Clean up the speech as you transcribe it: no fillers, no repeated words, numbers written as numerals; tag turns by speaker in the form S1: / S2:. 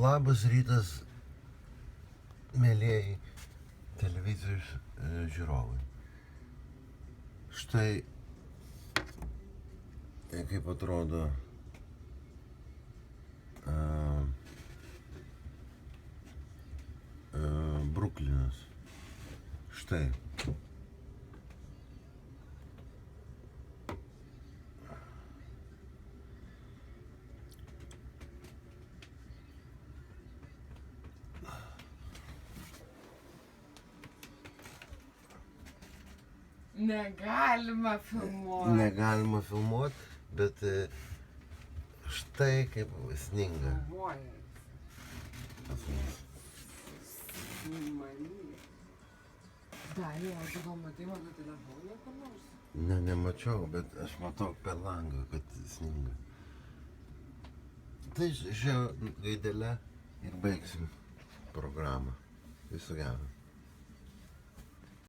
S1: Labas rytas, mėlyjeji televizijos žiūrovai. Štai kaip atrodo Bruklinas. Štai.
S2: Negalima filmuoti.
S1: Negalima filmuoti, bet štai kaip sninga. Pas mus.
S2: Dariau, aš gal matai mano telefoną kur nors?
S1: Ne, nemačiau, bet aš matau per langą, kad sninga. Tai šia gaidelė ir baigsim programą. Viso gero.